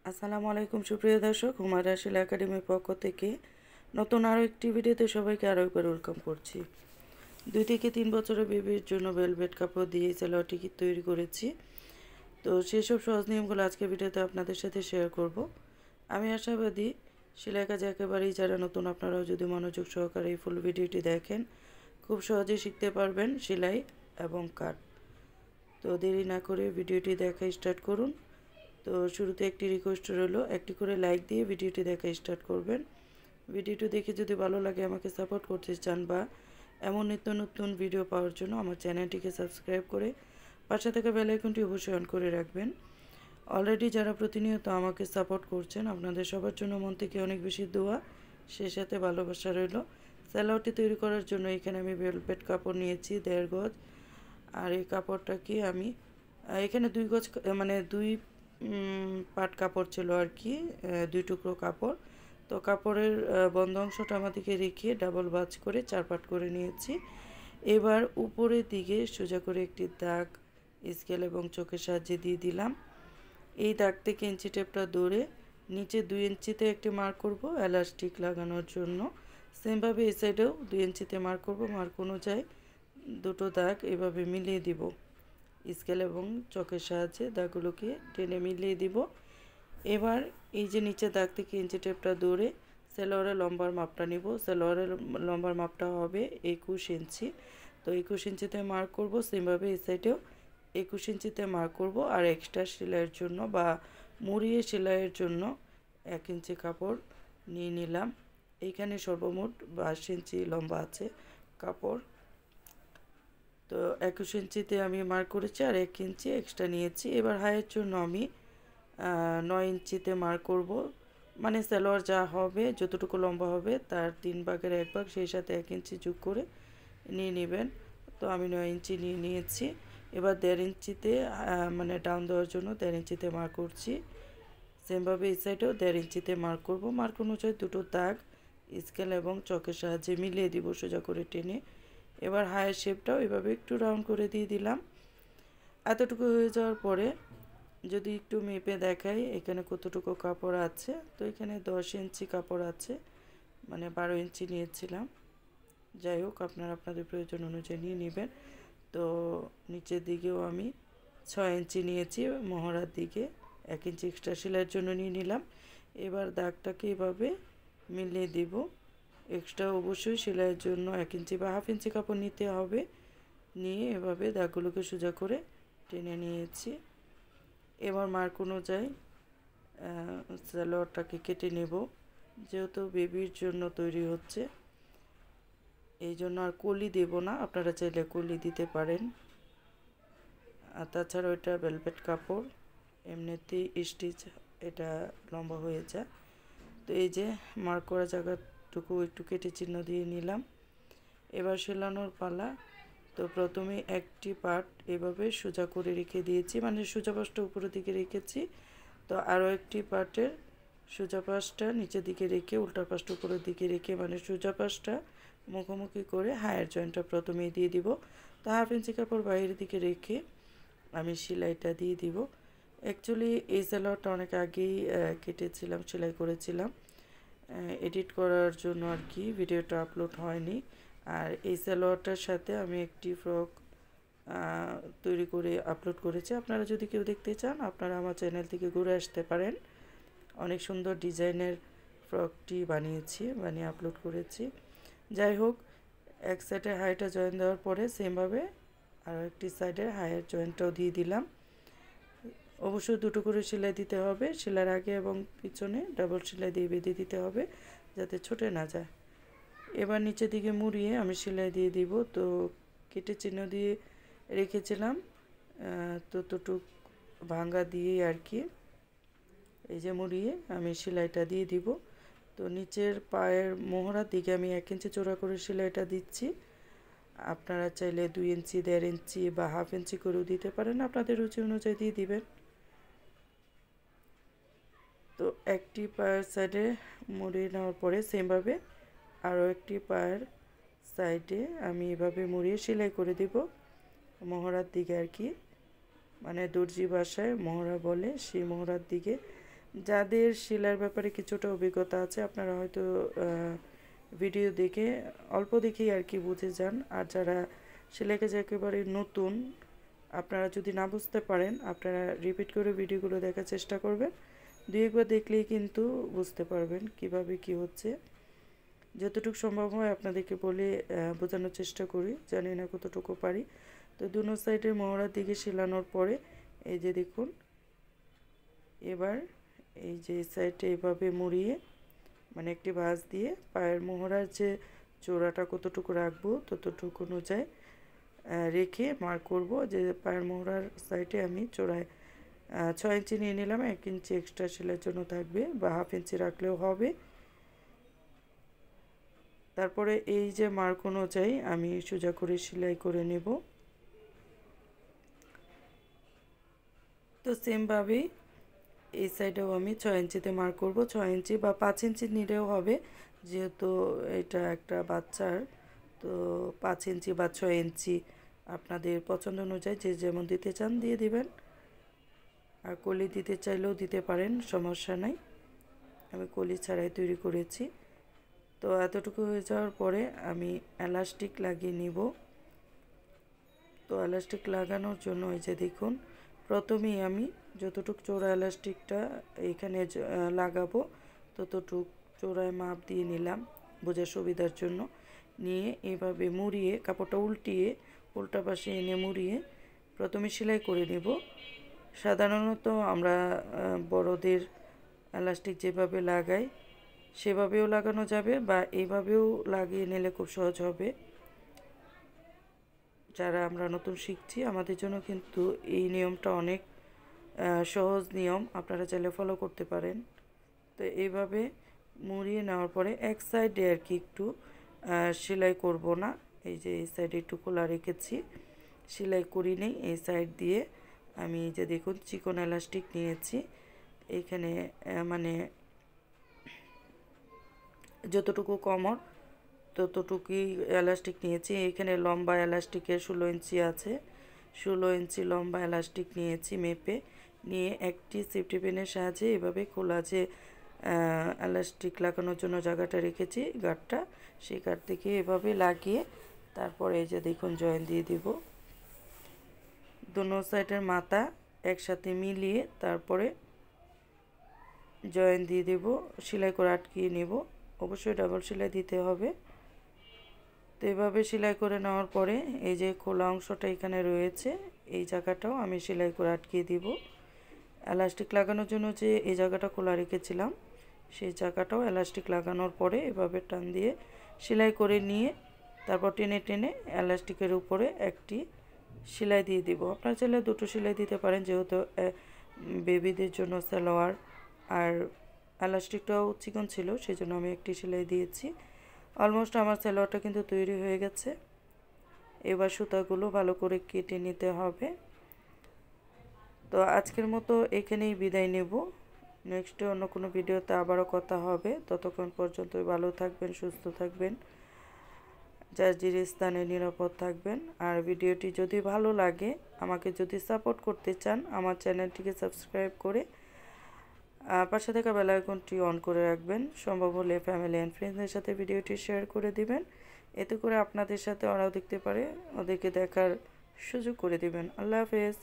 আসসালামু আলাইকুম সুপ্রিয় দর্শক, হুমায়রা সেলাই একাডেমির পক্ষ থেকে নতুন আরও একটি ভিডিওতে সবাইকে আরও একবার ওয়েলকাম করছি। 2 থেকে 3 বছরের বেবির জন্য ভেলভেট কাপড় দিয়ে সালোয়ারটি তৈরি করেছি। তো সেসব সহজ নিয়মগুলো আজকে ভিডিওতে আপনাদের সাথে শেয়ার করব। আমি আশাবাদী সেলাই কাজে একেবারেই যারা নতুন, আপনারাও যদি মনোযোগ সহকারে এই ফুল ভিডিওটি দেখেন খুব সহজেই শিখতে পারবেন সেলাই এবং কাট। তো দেরি না করে ভিডিওটি দেখা স্টার্ট করুন। তো শুরুতে একটি রিকোয়েস্ট রইলো, একটি করে লাইক দিয়ে ভিডিওটি দেখা স্টার্ট করবেন। ভিডিওটি দেখে যদি ভালো লাগে আমাকে সাপোর্ট করতে চান বা এমন নিত্য নতুন ভিডিও পাওয়ার জন্য আমার চ্যানেলটিকে সাবস্ক্রাইব করে পাশে থাকা বেল আইকনটি অবশ্যই অন করে রাখবেন। অলরেডি যারা প্রতিনিয়ত আমাকে সাপোর্ট করছেন আপনাদের সবার জন্য মন থেকে অনেক বেশি দোয়া, সেই সাথে ভালোবাসা রইল। সালোয়ারটি তৈরি করার জন্য এখানে আমি ভেলভেট কাপড় নিয়েছি 1.5 গজ। আর এই কাপড়টাকে আমি এখানে 2 গজ মানে 2 পাট কাপড় ছিল আর কি, 2 টুকরো কাপড়। তো কাপড়ের বন্ধ অংশটা আমাদেরকে রেখে ডাবল ভাঁজ করে 4 পাট করে নিয়েছি। এবার উপরের দিকে সোজা করে একটি দাগ স্কেল এবং চোখের সাহায্যে দিয়ে দিলাম। এই দাগ থেকে ইঞ্চি টেপটা ধরে নিচে 2 ইঞ্চিতে একটি মার্ক করব এলাস্টিক লাগানোর জন্য। সেমভাবে এই সাইডেও 2 ইঞ্চিতে মার্ক করব। মার্ক অনুযায়ী দুটো দাগ এভাবে মিলিয়ে দিব। স্কেল এবং চকের সাহায্যে দাগগুলোকে টেনে মিলিয়ে দিব। এবার এই যে নিচে দাগ থেকে ইঞ্চি টেপটা ধরে সেলোয়ারের লম্বার মাপটা নিব। সেলোয়ারের লম্বার মাপটা হবে 21 ইঞ্চি। তো 21 ইঞ্চিতে মার্ক করব। সেমভাবে এই সাইডেও 21 ইঞ্চিতে মার্ক করব। আর এক্সট্রা সেলাইয়ের জন্য বা মুড়িয়ে সেলাইয়ের জন্য 1 ইঞ্চি কাপড় নিয়ে নিলাম। এইখানে সর্বমোট 22 ইঞ্চি লম্বা আছে কাপড়। তো 21 ইঞ্চিতে আমি মার্ক করেছি আর 1 ইঞ্চি এক্সট্রা নিয়েছি। এবার হাইয়ের জন্য আমি 9 ইঞ্চিতে মার্ক করব। মানে সালোয়ার যা হবে, যতটুকু লম্বা হবে তার 3 ভাগের 1 ভাগ, সেই সাথে 1 ইঞ্চি যোগ করে নিয়ে নেবেন। তো আমি 9 ইঞ্চি নিয়ে নিয়েছি। এবার 1.5 ইঞ্চিতে মানে ডাউন দেওয়ার জন্য 1.5 ইঞ্চিতে মার্ক করছি। সেমভাবে এই সাইডেও 1.5 ইঞ্চিতে মার্ক করব। মার্ক অনুযায়ী দুটো দাগ স্কেল এবং চকের সাহায্যে মিলিয়ে দিব সোজা করে টেনে। এবার হায়ের শেপটাও এভাবে একটু রাউন্ড করে দিয়ে দিলাম। এতটুকু হয়ে যাওয়ার পরে যদি একটু মেপে দেখাই এখানে কতটুকু কাপড় আছে। তো এখানে 10 ইঞ্চি কাপড় আছে, মানে 12 ইঞ্চি নিয়েছিলাম। যাই হোক, আপনারা আপনাদের প্রয়োজন অনুযায়ী নিয়ে নেবেন। তো নিচের দিকেও আমি 6 ইঞ্চি নিয়েছি, মহড়ার দিকে 1 ইঞ্চি এক্সট্রা সেলাইয়ের জন্য নিয়ে নিলাম। এবার দাগটাকে এভাবে মিলিয়ে দিব। এক্সট্রা অবশ্যই সেলাইয়ের জন্য 1 ইঞ্চি বা হাফ ইঞ্চি কাপড় নিতে হবে। নিয়ে এভাবে দাগগুলোকে সোজা করে টেনে নিয়েছি। এবার মার্ক অনুযায়ী সালোয়ারটাকে কেটে নেব। যেহেতু বেবির জন্য তৈরি হচ্ছে এই জন্য আর কলি দেব না, আপনারা চাইলে কলি দিতে পারেন। আর তাছাড়া ওইটা ভেলভেট কাপড়, এমনিতেই স্টিচ এটা লম্বা হয়ে যায়। তো এই যে মার্ক করা জায়গাটুকু একটু কেটে চিহ্ন দিয়ে নিলাম। এবার সেলানোর পালা। তো প্রথমে একটি পার্ট এভাবে সোজা করে রেখে দিয়েছি, মানে সোজা পাশটা উপরের দিকে রেখেছি। তো আরও একটি পার্টের সোজা পাশটা নিচের দিকে রেখে উল্টা পাশটা উপরের দিকে রেখে, মানে সোজা পাশটা মুখোমুখি করে হায়ার জয়েন্টটা প্রথমেই দিয়ে দিব। তো হাফ ইঞ্চি কাপড় বাইরের দিকে রেখে আমি সেলাইটা দিয়ে দিব। অ্যাকচুয়ালি এই সালোয়ারটা অনেক আগেই কেটেছিলাম, সেলাই করেছিলাম, এডিট করার জন্য আর কি ভিডিওটা আপলোড হয়নি। আর এই সালোয়ারটার সাথে আমি একটি ফ্রক তৈরি করে আপলোড করেছি। আপনারা যদি কেউ দেখতে চান আপনারা আমার চ্যানেল থেকে ঘুরে আসতে পারেন। অনেক সুন্দর ডিজাইনের ফ্রকটি বানিয়ে আপলোড করেছি। যাই হোক, এক সাইডের হাইটা জয়েন দেওয়ার পরে সেমভাবে আরও একটি সাইডের হাইয়ের জয়েন্টটাও দিয়ে দিলাম। অবশ্যই দুটো করে সেলাই দিতে হবে। সেলাইয়ের আগে এবং পিছনে ডাবল সেলাই দিয়ে বেঁধে দিতে হবে যাতে ছুটে না যায়। এবার নিচের দিকে মুড়িয়ে আমি সেলাই দিয়ে দিব। তো কেটে চিহ্ন দিয়ে রেখেছিলাম ততটুক ভাঙা দিয়ে আর কি, এই যে মুড়িয়ে আমি সেলাইটা দিয়ে দিব। তো নিচের পায়ের মোহরার দিকে আমি 1 ইঞ্চি চওড়া করে সেলাইটা দিচ্ছি। আপনারা চাইলে 2 ইঞ্চি, 1.5 ইঞ্চি বা হাফ ইঞ্চি করেও দিতে পারেন, আপনাদের রুচি অনুযায়ী দিয়ে দিবেন। তো একটি পায়ের সাইডে মুড়িয়ে নেওয়ার পরে সেমভাবে আরও একটি পায়ের সাইডে আমি এভাবে মুড়িয়ে সেলাই করে দিব মোহরার দিকে আর কি, মানে দর্জি ভাষায় মোহরা বলে, সেই মোহরার দিকে যাদের সেলাইয়ের ব্যাপারে কিছুটা অভিজ্ঞতা আছে আপনারা হয়তো ভিডিও দেখে অল্প দেখেই আর কি বুঝে যান, আর যারা সেলাই কাজে একেবারে নতুন আপনারা যদি না বুঝতে পারেন আপনারা রিপিট করে ভিডিওগুলো দেখার চেষ্টা করবেন। দুই একবার দেখলেই কিন্তু বুঝতে পারবেন কিভাবে কি হচ্ছে। যতটুকু সম্ভব হয় আপনাদেরকে বলে বোঝানোর চেষ্টা করি, জানি না কতটুকু পারি। তো দুনো সাইডের মহড়ার দিকে সেলানোর পরে এই যে দেখুন, এবার এই যে সাইডে এভাবে মুড়িয়ে মানে একটি ভাঁজ দিয়ে পায়ের মোহরার যে চোড়াটা কতটুকু রাখবো ততটুকু অনুযায়ী রেখে মার্ক করব যে পায়ের মোহরার সাইডে আমি চোড়ায় 6 ইঞ্চি নিয়ে নিলাম, 1 ইঞ্চি এক্সট্রা সেলাইয়ের জন্য থাকবে বা হাফ ইঞ্চি রাখলেও হবে। তারপরে এই যে মার্ক অনুযায়ী আমি সোজা করে সেলাই করে নেব। তো সেমভাবেই এই সাইডেও আমি 6 ইঞ্চিতে মার্ক করব, 6 ইঞ্চি বা 5 ইঞ্চি নিলেও হবে, যেহেতু এটা একটা বাচ্চার। তো 5 ইঞ্চি বা 6 ইঞ্চি আপনাদের পছন্দ অনুযায়ী যে যেমন দিতে চান দিয়ে দিবেন, আর কলি দিতে চাইলেও দিতে পারেন, সমস্যা নাই। আমি কলি ছাড়াই তৈরি করেছি। তো এতটুকু হয়ে যাওয়ার পরে আমি এলাস্টিক লাগিয়ে নিব। তো এলাস্টিক লাগানোর জন্য এই যে দেখুন, প্রথমেই আমি যতটুকু চওড়া এলাস্টিকটা এখানে লাগাবো ততটুক চওড়ায় মাপ দিয়ে নিলাম বোঝার সুবিধার জন্য। নিয়ে এভাবে মুড়িয়ে কাপড়টা উল্টিয়ে উল্টা পাশে এনে মুড়িয়ে প্রথমে সেলাই করে নেব। সাধারণত আমরা বড়দের এলাস্টিক যেভাবে লাগাই সেভাবেও লাগানো যাবে বা এইভাবেও লাগিয়ে নিলে খুব সহজ হবে। যারা আমরা নতুন শিখছি আমাদের জন্য কিন্তু এই নিয়মটা অনেক সহজ নিয়ম, আপনারা চাইলে ফলো করতে পারেন। তো এইভাবে মুড়িয়ে নেওয়ার পরে এক সাইডে আর কি একটু সেলাই করব না, এই যে এই সাইডে একটু খোলা রেখেছি, সেলাই করি নেই। এই সাইড দিয়ে আমি যে দেখুন চিকন এলাস্টিক নিয়েছি, এইখানে মানে যতটুকু কমর ততটুকুই এলাস্টিক নিয়েছি। এখানে লম্বা এলাস্টিকের 16 ইঞ্চি আছে, 16 ইঞ্চি লম্বা এলাস্টিক নিয়েছি মেপে। নিয়ে একটি সেফটি পিনের সাহায্যে এভাবে খোলা যে এলাস্টিক লাগানোর জন্য জায়গাটা রেখেছি গাঁটটা, সেই গাঁট থেকে এভাবে লাগিয়ে তারপরে এই যে দেখুন জয়েন দিয়ে দিব। দোনো সাইডের মাথা একসাথে মিলিয়ে তারপরে জয়েন দিয়ে দেব, সেলাই করে আটকিয়ে নেব। অবশ্যই ডাবল সেলাই দিতে হবে। তো এভাবে সেলাই করে নেওয়ার পরে এই যে খোলা অংশটা এখানে রয়েছে এই জায়গাটাও আমি সেলাই করে আটকিয়ে দিব। এলাস্টিক লাগানোর জন্য যে এই জায়গাটা খোলা রেখেছিলাম সেই জায়গাটাও এলাস্টিক লাগানোর পরে এভাবে টান দিয়ে সেলাই করে নিয়ে তারপর টেনে টেনে এলাস্টিকের উপরে একটি সেলাই দিয়ে দিব। আপনারা চাইলে দুটো সেলাই দিতে পারেন, যেহেতু বেবিদের জন্য সালোয়ার আর এলাস্টিকটাও চিকন ছিল সেই জন্য আমি একটি সেলাই দিয়েছি। অলমোস্ট আমার সালোয়ারটা কিন্তু তৈরি হয়ে গেছে। এবার সুতাগুলো ভালো করে কেটে নিতে হবে। তো আজকের মতো এখানেই বিদায় নেব। নেক্সটে অন্য কোনো ভিডিওতে আবারও কথা হবে। ততক্ষণ পর্যন্ত ভালো থাকবেন, সুস্থ থাকবেন, যার যে স্থানে নিরাপদ থাকবেন। আর ভিডিওটি যদি ভালো লাগে, আমাকে যদি সাপোর্ট করতে চান, আমার চ্যানেলটিকে সাবস্ক্রাইব করে পাশে থাকা বেল আইকনটি অন করে রাখবেন। সম্ভব হলে ফ্যামিলি অ্যান্ড ফ্রেন্ডসদের সাথে ভিডিওটি শেয়ার করে দিবেন, এতে করে আপনাদের সাথে ওরাও দেখতে পারে, ওদেরকে দেখার সুযোগ করে দিবেন। আল্লাহ হাফেজ।